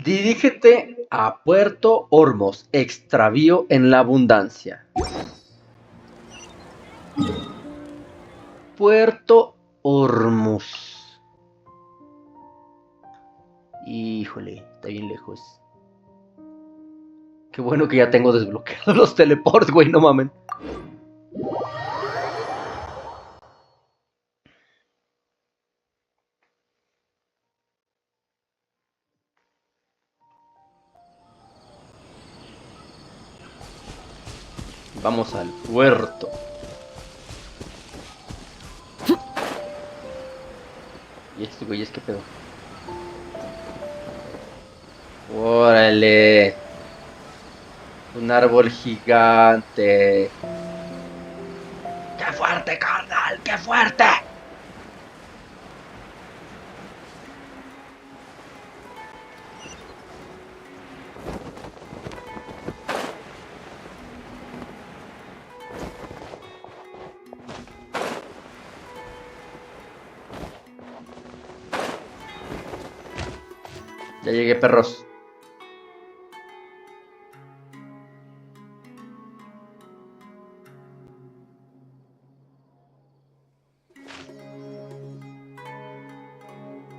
Dirígete a Puerto Ormos, extravío en la abundancia. Puerto Ormuz. Híjole, está bien lejos. Qué bueno que ya tengo desbloqueados los teleports, güey, no mamen. Vamos al puerto. ¿Y estos güeyes qué pedo? ¡Órale! Un árbol gigante. ¡Qué fuerte, carnal! ¡Qué fuerte! Ya llegué, perros.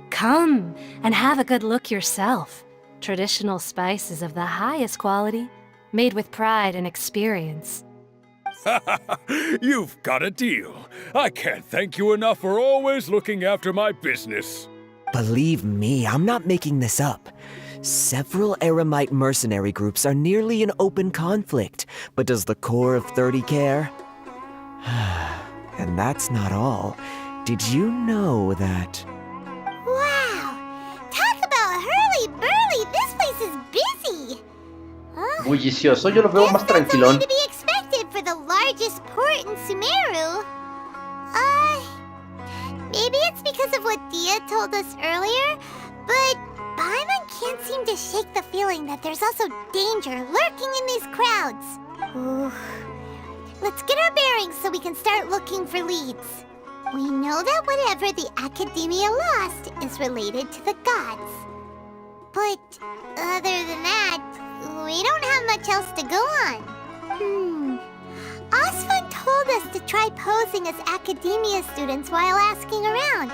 Come and have a good look yourself. Traditional spices of the highest quality, made with pride and experience. You've got a deal. I can't thank you enough for always looking after my business. Believe me, I'm not making this up. Several Eremite mercenary groups are nearly in open conflict, but does the core of 30 care? And that's not all. Did you know that... Wow! Talk about hurly-burly! This place is busy! Bullicioso, yo lo veo más tranquilón. To be expected for the largest port in Sumeru. Maybe it's because of what Dia told us earlier, but Paimon can't seem to shake the feeling that there's also danger lurking in these crowds. Ooh. Let's get our bearings so we can start looking for leads. We know that whatever the Academia lost is related to the gods. But other than that, we don't have much else to go on. Osfun told us to try posing as Academia students while asking around.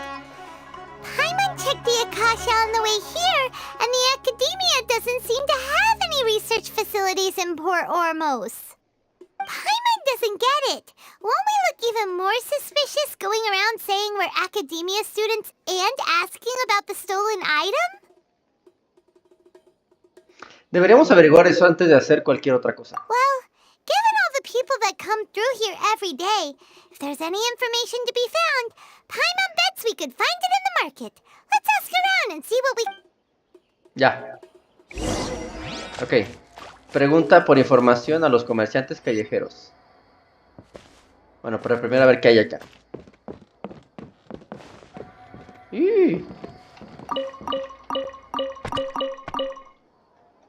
Paimon checked the Akasha on the way here, and the Academia doesn't seem to have any research facilities in Port Ormos. Paimon doesn't get it. Won't we look even more suspicious going around saying we're Academia students and asking about the stolen item? Deberíamos averiguar eso antes de hacer cualquier otra cosa. Well, given all the people that come through here every day, if there's any information to be found, Paimon bets we could find it in the market. Let's ask around and see what we... Ya. Ok. Pregunta por información a los comerciantes callejeros. Bueno, pero primero a ver qué hay acá.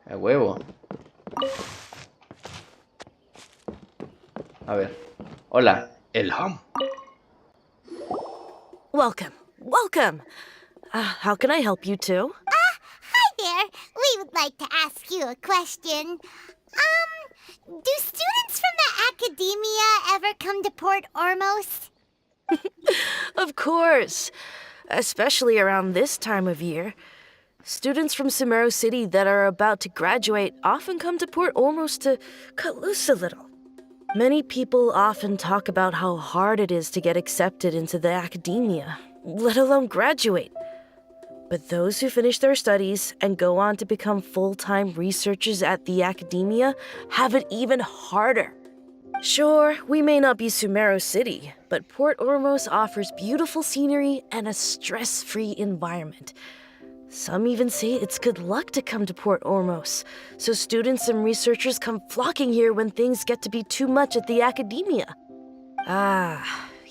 A huevo. A ver. Hola, Elham. Welcome. Welcome. How can I help you too? Hi there. We would like to ask you a question. Do students from the Academia ever come to Port Ormos? Of course. Especially around this time of year. Students from Sumeru City that are about to graduate often come to Port Ormos to cut loose a little. Many people often talk about how hard it is to get accepted into the Academia, let alone graduate. But those who finish their studies and go on to become full-time researchers at the Academia have it even harder. Sure, we may not be Sumeru City, but Port Ormos offers beautiful scenery and a stress-free environment. Some even say it's good luck to come to Port Ormos, so students and researchers come flocking here when things get to be too much at the Academia.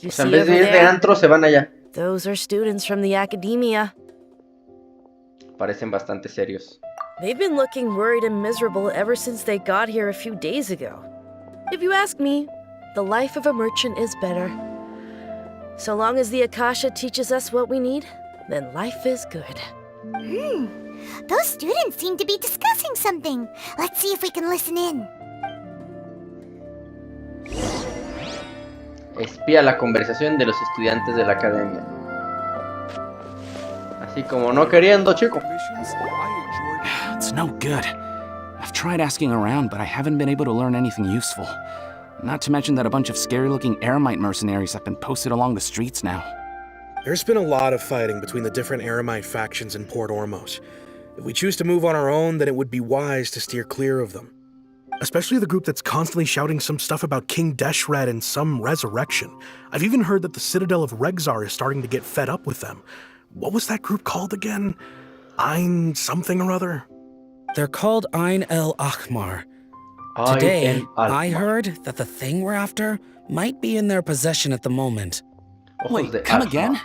You see En vez over de ir de there? antro, se van allá. Those are students from the Academia. Parecen bastante serios. They've been looking worried and miserable ever since they got here a few days ago. If you ask me, the life of a merchant is better. So long as the Akasha teaches us what we need, then life is good. Those students seem to be discussing something. Let's see if we can listen in. Espía la conversación de los estudiantes de la academia. Así como no queriendo, chico. It's no good. I've tried asking around, but I haven't been able to learn anything useful. Not to mention that a bunch of scary-looking Eremite mercenaries have been posted along the streets now. There's been a lot of fighting between the different Eremite factions in Port Ormos. If we choose to move on our own, then it would be wise to steer clear of them. Especially the group that's constantly shouting some stuff about King Deshret and some resurrection. I've even heard that the Citadel of Regzar is starting to get fed up with them. What was that group called again? Ein something or other? They're called Ein El Akhmar. Today, I heard that the thing we're after might be in their possession at the moment. Wait, come again?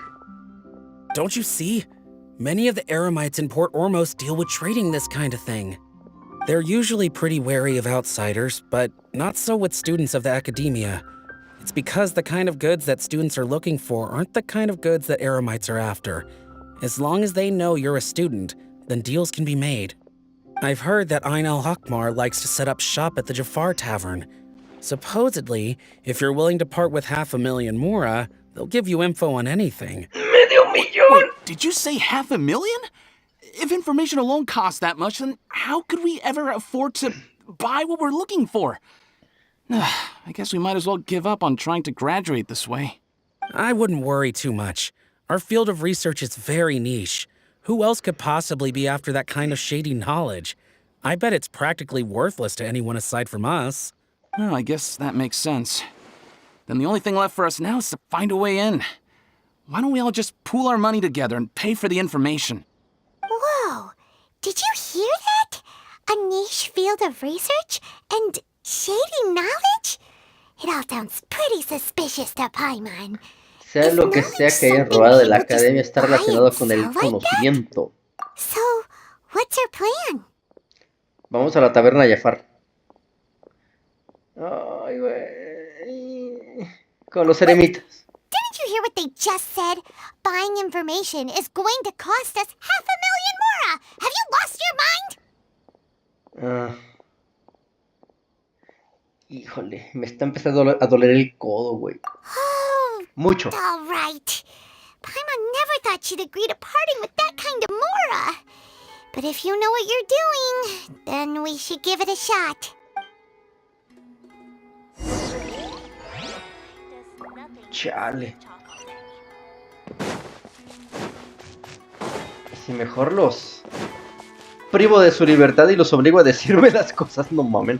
Don't you see? Many of the Eremites in Port Ormos deal with trading this kind of thing. They're usually pretty wary of outsiders, but not so with students of the academia. It's because the kind of goods that students are looking for aren't the kind of goods that Eremites are after. As long as they know you're a student, then deals can be made. I've heard that Ein al-Hakmar likes to set up shop at the Jafar Tavern. Supposedly, if you're willing to part with 500,000 Mora, they'll give you info on anything. Wait, did you say 500,000? If information alone costs that much, then how could we ever afford to buy what we're looking for? I guess we might as well give up on trying to graduate this way. I wouldn't worry too much. Our field of research is very niche. Who else could possibly be after that kind of shady knowledge? I bet it's practically worthless to anyone aside from us. Well, I guess that makes sense. Then the only thing left for us now is to find a way in. Why don't we all just pool our money together and pay for the information? Whoa! Did you hear that? A niche field of research? And shady knowledge? It all sounds pretty suspicious to Paimon. Sea lo que sea que hayan robado de la academia, está relacionado con el conocimiento. So, what's our plan? Vamos a la taberna Jafar. Ay, güey. Con los eremitas. Didn't you hear what they just said? Buying information is going to cost us 500,000 Mora! Have you lost your mind? Híjole, me está empezando a doler el codo, güey. Oh, Mucho. all right. Paimon never thought she'd agree to parting with that kind of Mora. But if you know what you're doing, then we should give it a shot. Chale. ¿Y si mejor los privo de su libertad y los obligo a decirme las cosas? No mamen.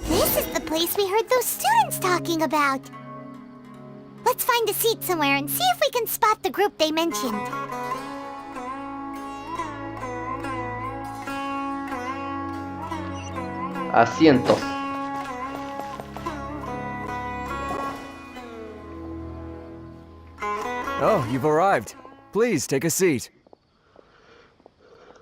This is the place we heard those students talking about. Let's find a seat somewhere and see if we can spot the group they mentioned. Asientos. Oh, you've arrived. Please, take a seat.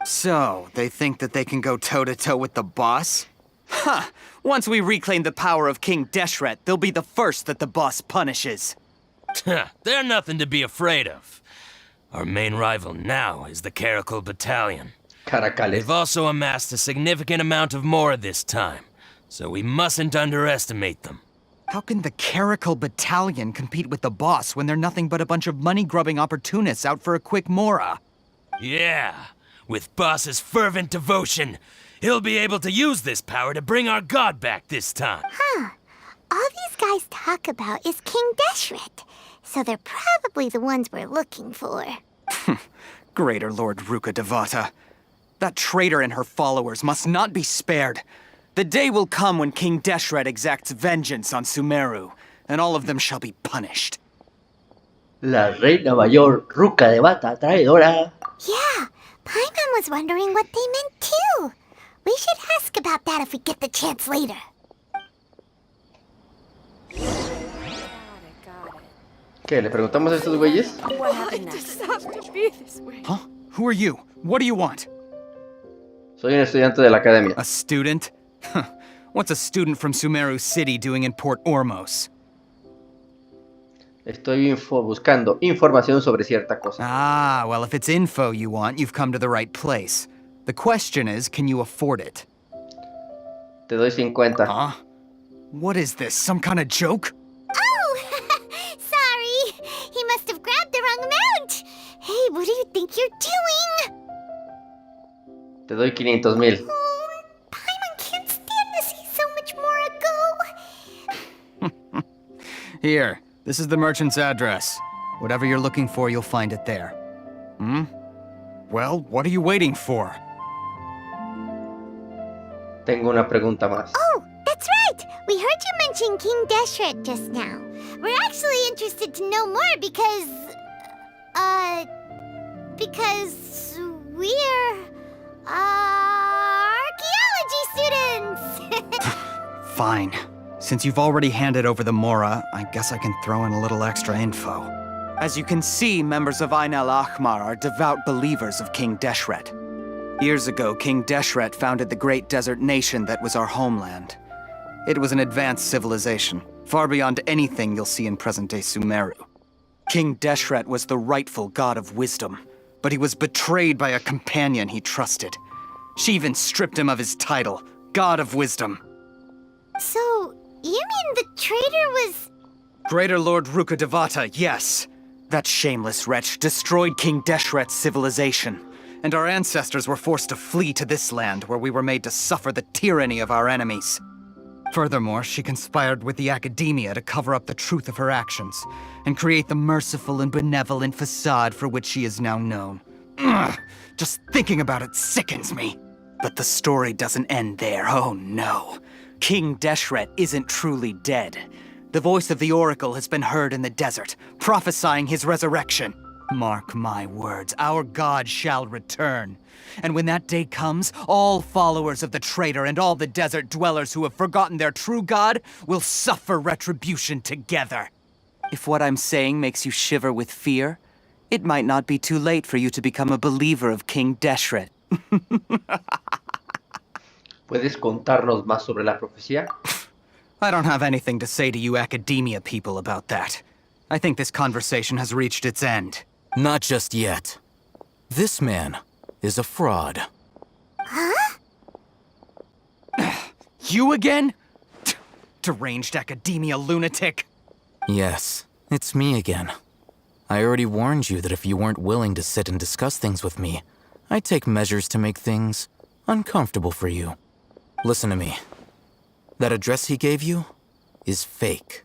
So, they think that they can go toe-to-toe with the boss? Huh! Once we reclaim the power of King Deshret, they'll be the first that the boss punishes. They're nothing to be afraid of. Our main rival now is the Caracal Battalion. Caracales. They've also amassed a significant amount of Mora this time, so we mustn't underestimate them. How can the Caracal Battalion compete with the boss when they're nothing but a bunch of money-grubbing opportunists out for a quick Mora? Yeah, with Boss's fervent devotion, he'll be able to use this power to bring our god back this time. Huh. All these guys talk about is King Deshret, so they're probably the ones we're looking for. Greater Lord Ruka Devata. That traitor and her followers must not be spared. The day will come when King Deshret exacts vengeance on Sumeru, and all of them shall be punished. La reina mayor, Ruka Devata, traidora. Yeah, Paimon was wondering what they meant too. We should ask about that if we get the chance later. ¿Qué? ¿Le preguntamos a estos güeyes? What happened next? Huh? Who are you? What do you want? Soy un estudiante de la academia. A student? What's a student from Sumeru City doing in Port Ormos? Estoy buscando información sobre cierta cosa. Ah, well, if it's info you want, you've come to the right place. The question is, can you afford it? Te doy 50. Huh? What is this, some kind of joke? Oh! Sorry! He must have grabbed the wrong amount! Hey, what do you think you're doing? Te doy 500,000. Oh, Paimon can't stand to see so much more go. Here, this is the merchant's address. Whatever you're looking for, you'll find it there. Hmm? Well, what are you waiting for? Tengo una pregunta más. Oh, that's right! We heard you mention King Deshret just now. We're actually interested to know more because we're, archaeology students! Fine. Since you've already handed over the Mora, I guess I can throw in a little extra info. As you can see, members of Ain al-Ahmar are devout believers of King Deshret. Years ago, King Deshret founded the great desert nation that was our homeland. It was an advanced civilization, far beyond anything you'll see in present-day Sumeru. King Deshret was the rightful god of wisdom, but he was betrayed by a companion he trusted. She even stripped him of his title, God of Wisdom. So, you mean the traitor was... Greater Lord Ruka Devata, yes. That shameless wretch destroyed King Deshret's civilization, and our ancestors were forced to flee to this land where we were made to suffer the tyranny of our enemies. Furthermore, she conspired with the Academia to cover up the truth of her actions, and create the merciful and benevolent facade for which she is now known. Ugh, just thinking about it sickens me. But the story doesn't end there, oh no. King Deshret isn't truly dead. The voice of the Oracle has been heard in the desert, prophesying his resurrection. Mark my words, our god shall return. And when that day comes, all followers of the traitor and all the desert dwellers who have forgotten their true god will suffer retribution together. If what I'm saying makes you shiver with fear, it might not be too late for you to become a believer of King Deshret. ¿Puedes contarnos más sobre la profecía? I don't have anything to say to you Academia people about that. I think this conversation has reached its end. Not just yet. This man is a fraud. Huh? You again? Deranged Academia lunatic. Yes, it's me again. I already warned you that if you weren't willing to sit and discuss things with me, I'd take measures to make things uncomfortable for you. Listen to me. That address he gave you is fake.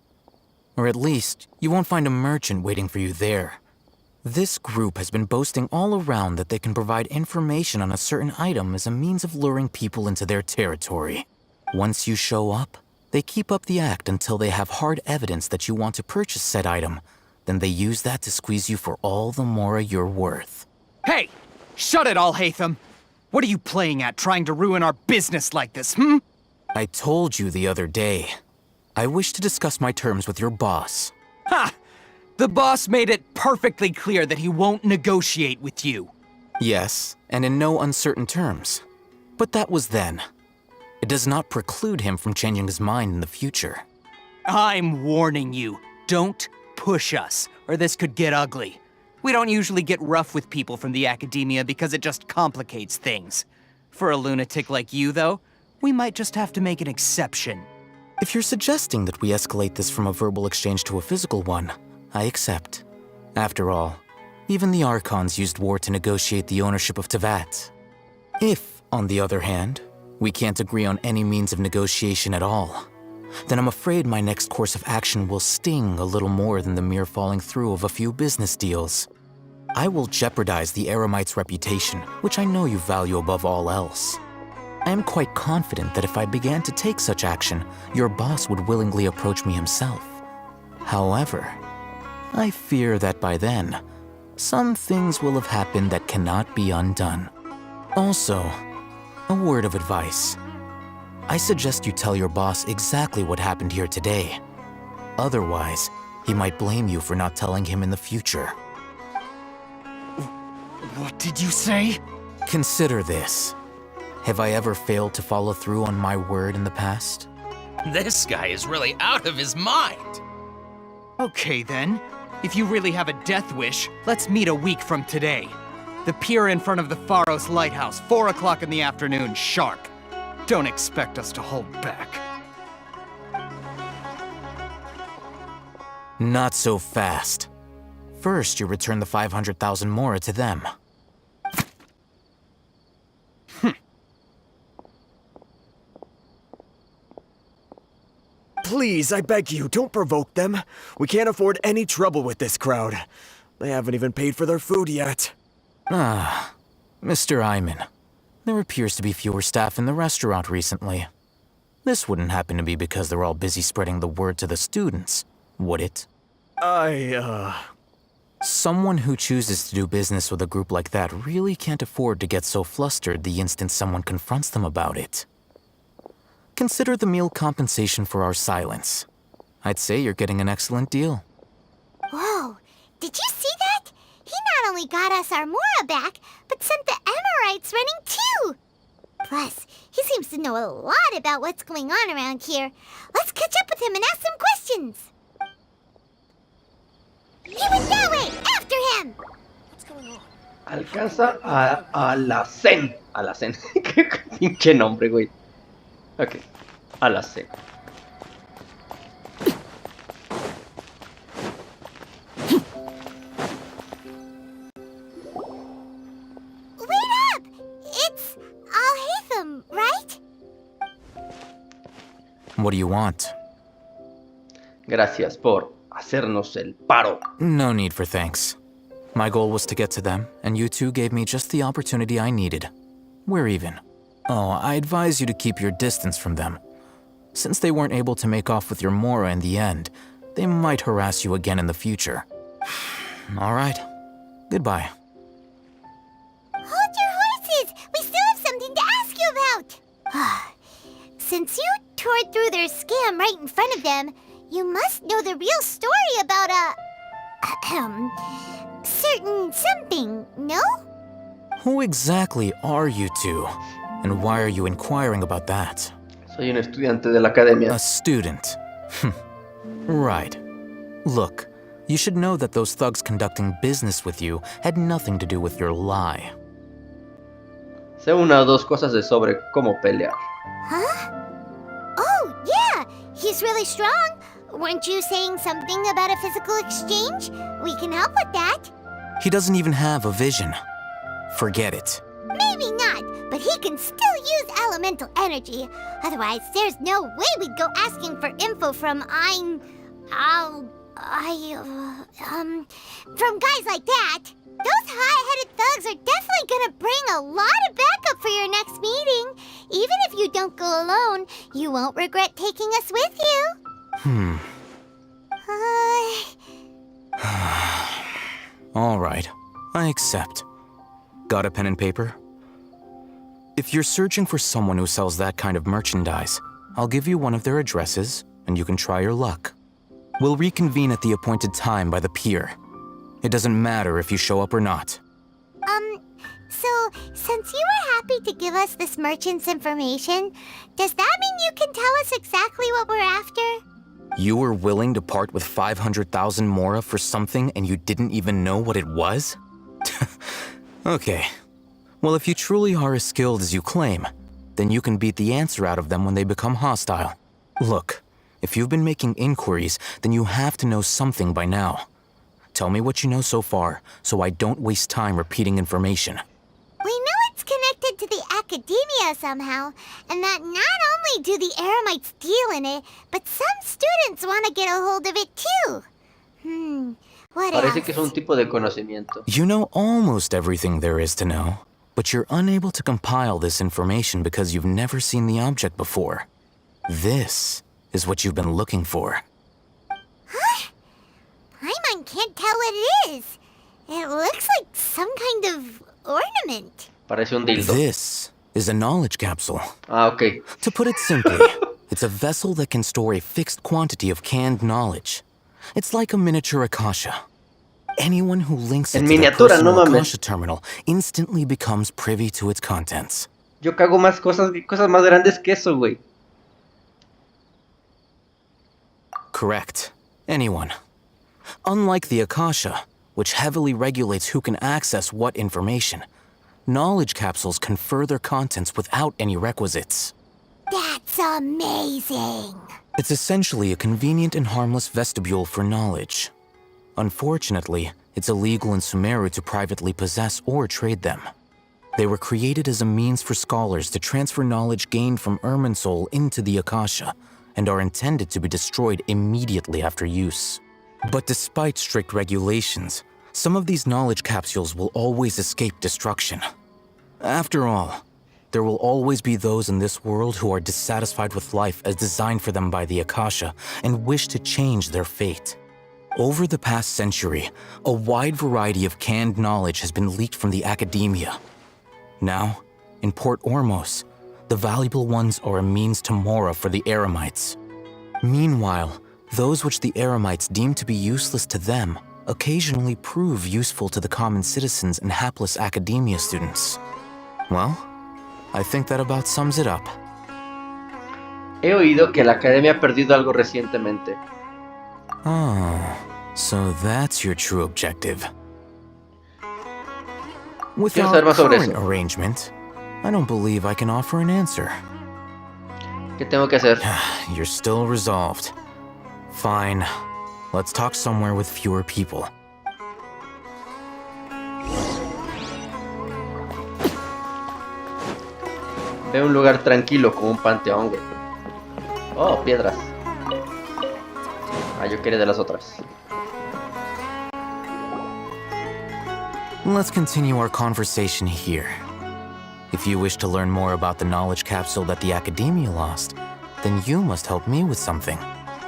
Or at least, you won't find a merchant waiting for you there. This group has been boasting all around that they can provide information on a certain item as a means of luring people into their territory. Once you show up, they keep up the act until they have hard evidence that you want to purchase said item. Then they use that to squeeze you for all the Mora you're worth. Hey! Shut it, Alhaitham! What are you playing at, trying to ruin our business like this, hmm? I told you the other day. I wish to discuss my terms with your boss. Ha! The boss made it perfectly clear that he won't negotiate with you. Yes, and in no uncertain terms. But that was then. It does not preclude him from changing his mind in the future. I'm warning you. Don't push us, or this could get ugly. We don't usually get rough with people from the Academia because it just complicates things. For a lunatic like you, though, we might just have to make an exception. If you're suggesting that we escalate this from a verbal exchange to a physical one, I accept. After all, even the Archons used war to negotiate the ownership of Teyvat. If, on the other hand, we can't agree on any means of negotiation at all, then I'm afraid my next course of action will sting a little more than the mere falling through of a few business deals. I will jeopardize the Eremite's reputation, which I know you value above all else. I am quite confident that if I began to take such action, your boss would willingly approach me himself. However, I fear that by then, some things will have happened that cannot be undone. Also, a word of advice. I suggest you tell your boss exactly what happened here today. Otherwise, he might blame you for not telling him in the future. What did you say? Consider this. Have I ever failed to follow through on my word in the past? This guy is really out of his mind. Okay then. If you really have a death wish, let's meet a week from today. The pier in front of the Pharos Lighthouse, 4 o'clock in the afternoon, sharp. Don't expect us to hold back. Not so fast. First, you return the 500,000 mora to them. Please, I beg you, don't provoke them. We can't afford any trouble with this crowd. They haven't even paid for their food yet. Ah, Mr. Iman. There appears to be fewer staff in the restaurant recently. This wouldn't happen to be because they're all busy spreading the word to the students, would it? Someone who chooses to do business with a group like that really can't afford to get so flustered the instant someone confronts them about it. Consider the meal compensation for our silence. I'd say you're getting an excellent deal. Whoa, did you see that? He not only got us our Mora back, but sent the Emirites running too! Plus, he seems to know a lot about what's going on around here. Let's catch up with him and ask some questions! He went that way! After him! What's going on? Alcanza a Alacen. Alacen. Qué pinche nombre, güey. Ok. Alacen. Wait up! It's Alhaitham, right? What do you want? Gracias por hacernos el paro. No need for thanks. My goal was to get to them, and you two gave me just the opportunity I needed. We're even. Oh, I advise you to keep your distance from them. Since they weren't able to make off with your Mora in the end, they might harass you again in the future. All right. Goodbye. Hold your horses! We still have something to ask you about! Since you tore through their scam right in front of them, you must know the real story about certain something, no? Who exactly are you two? And why are you inquiring about that? Soy un estudiante de la academia. A student. Right. Look, you should know that those thugs conducting business with you had nothing to do with your lie. Sé una o dos cosas de sobre cómo pelear. Huh? Oh, yeah! He's really strong! Weren't you saying something about a physical exchange? We can help with that. He doesn't even have a vision. Forget it. Maybe not, but he can still use elemental energy. Otherwise, there's no way we'd go asking for info from from guys like that. Those high-headed thugs are definitely gonna bring a lot of backup for your next meeting. Even if you don't go alone, you won't regret taking us with you. All right, I accept. Got a pen and paper? If you're searching for someone who sells that kind of merchandise, I'll give you one of their addresses, and you can try your luck. We'll reconvene at the appointed time by the pier. It doesn't matter if you show up or not. So, since you were happy to give us this merchant's information, does that mean you can tell us exactly what we're after? You were willing to part with 500,000 mora for something and you didn't even know what it was? Okay. Well, if you truly are as skilled as you claim, then you can beat the answer out of them when they become hostile. Look, if you've been making inquiries, then you have to know something by now. Tell me what you know so far, so I don't waste time repeating information. We know it's connected to the academia somehow, and that not only do the Eremites deal in it, but some students want to get a hold of it too. What Parece else? que es un tipo de conocimiento. You know almost everything there is to know, but you're unable to compile this information because you've never seen the object before. This is what you've been looking for. Huh? Paimon can't tell what it is. It looks like some kind of ornament. Parece un dildo. This is a knowledge capsule. Ah, ok. To put it simply, It's a vessel that can store a fixed quantity of canned knowledge. It's like a miniature Akasha. Anyone who links it En to their miniatura, no personal mames. Akasha terminal instantly becomes privy to its contents. Yo cago más cosas más grandes que eso, güey. Correct. Anyone. Unlike the Akasha, which heavily regulates who can access what information, knowledge capsules confer their contents without any requisites. That's amazing. It's essentially a convenient and harmless vestibule for knowledge. Unfortunately, it's illegal in Sumeru to privately possess or trade them. They were created as a means for scholars to transfer knowledge gained from Irminsul into the Akasha, and are intended to be destroyed immediately after use. But despite strict regulations, some of these knowledge capsules will always escape destruction. After all, there will always be those in this world who are dissatisfied with life as designed for them by the Akasha and wish to change their fate. Over the past century, a wide variety of canned knowledge has been leaked from the academia. Now, in Port Ormos, the valuable ones are a means to Mora for the Eremites. Meanwhile, those which the Eremites deem to be useless to them occasionally prove useful to the common citizens and hapless academia students. Well, I think that about sums it up. He oído que la academia ha perdido algo recientemente. Oh, so that's your true objective. With Quiero our saber más sobre current eso. arrangement, I don't believe I can offer an answer. ¿Qué tengo que hacer? You're still resolved. Fine. Let's talk somewhere with fewer people. Veo un lugar tranquilo como un panteón, güey. Oh, piedras. Ah, yo quería de las otras. Let's continue our conversation here. If you wish to learn more about the knowledge capsule that the Academia lost, then you must help me with something.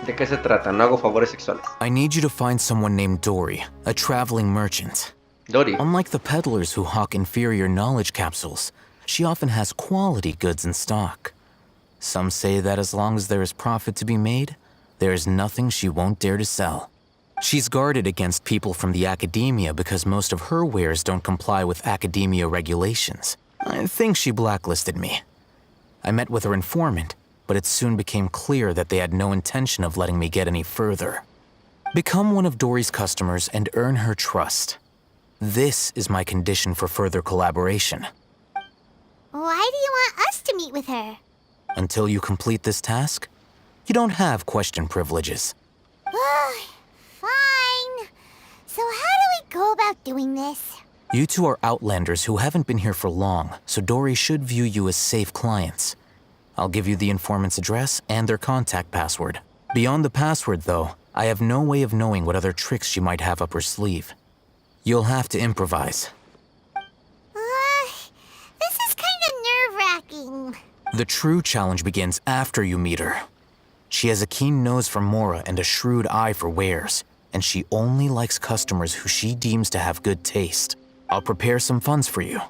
¿De qué se trata? No hago favores sexuales. I need you to find someone named Dory, a traveling merchant. Dory. Unlike the peddlers who hawk inferior knowledge capsules, she often has quality goods in stock. Some say that as long as there is profit to be made, there is nothing she won't dare to sell. She's guarded against people from the Academia because most of her wares don't comply with Academia regulations. I think she blacklisted me. I met with her informant, but it soon became clear that they had no intention of letting me get any further. Become one of Dory's customers and earn her trust. This is my condition for further collaboration. Why do you want us to meet with her? Until you complete this task, you don't have question privileges. Fine. So how do we go about doing this? You two are outlanders who haven't been here for long, so Dory should view you as safe clients. I'll give you the informant's address and their contact password. Beyond the password, though, I have no way of knowing what other tricks she might have up her sleeve. You'll have to improvise. This is kind of nerve-wracking. The true challenge begins after you meet her. She has a keen nose for Mora and a shrewd eye for wares, and she only likes customers who she deems to have good taste. I'll prepare some funds for you.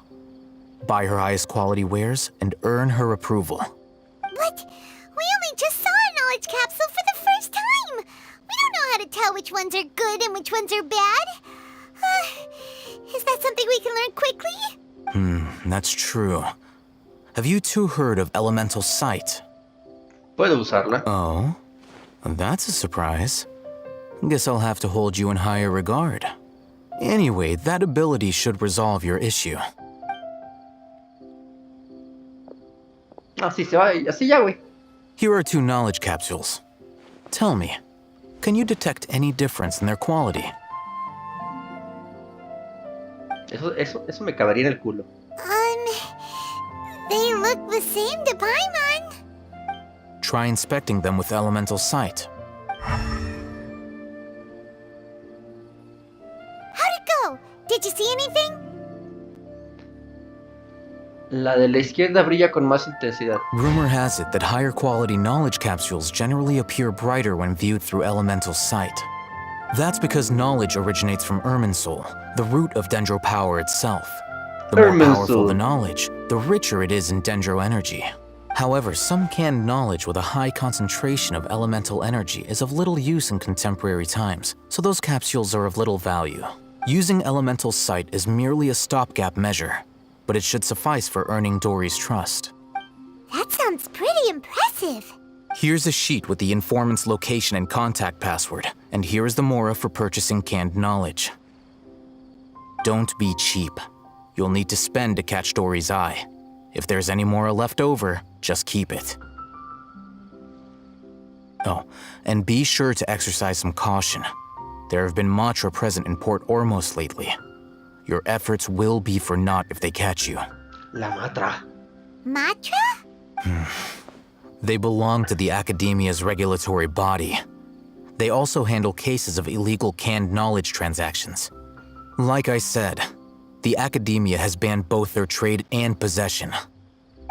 Buy her highest quality wares and earn her approval. But we only just saw a knowledge capsule for the first time. We don't know how to tell which ones are good and which ones are bad. Is that something we can learn quickly? That's true. Have you two heard of Elemental Sight? Puedo usarla. Oh? That's a surprise. Guess I'll have to hold you in higher regard. Anyway, that ability should resolve your issue. Así se va, así ya, güey. Here are 2 knowledge capsules. Tell me, can you detect any difference in their quality? Eso me cabería en el culo. They look the same to Paimon. Try inspecting them with Elemental Sight. How'd it go? Did you see anything? La de la izquierda brilla con más intensidad. Rumor has it that higher quality knowledge capsules generally appear brighter when viewed through Elemental Sight. That's because knowledge originates from Irminsul, the root of Dendro power itself. The more powerful the knowledge, the richer it is in Dendro energy. However, some canned knowledge with a high concentration of elemental energy is of little use in contemporary times, so those capsules are of little value. Using elemental sight is merely a stopgap measure, but it should suffice for earning Dory's trust. That sounds pretty impressive. Here's a sheet with the informant's location and contact password, and here is the mora for purchasing canned knowledge. Don't be cheap. You'll need to spend to catch Dory's eye. If there's any mora left over, just keep it. Oh, and be sure to exercise some caution. There have been Matra present in Port Ormos lately. Your efforts will be for naught if they catch you. La Matra. Matra? They belong to the Academia's regulatory body. They also handle cases of illegal canned knowledge transactions. Like I said, the Academia has banned both their trade and possession.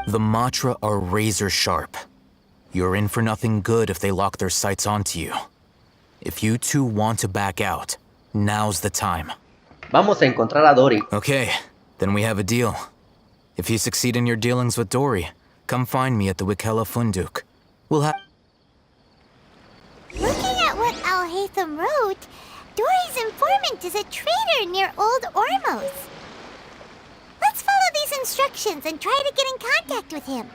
The Matra are razor sharp. You're in for nothing good if they lock their sights onto you. If you two want to back out, now's the time. Vamos a encontrar a Dory. Okay, then we have a deal. If you succeed in your dealings with Dory, come find me at the Wikela Funduk. We'll have... Looking at what Al-Haytham wrote, Dory's informant is a trader near Old Ormos. Let's follow these instructions and try to get in contact with him.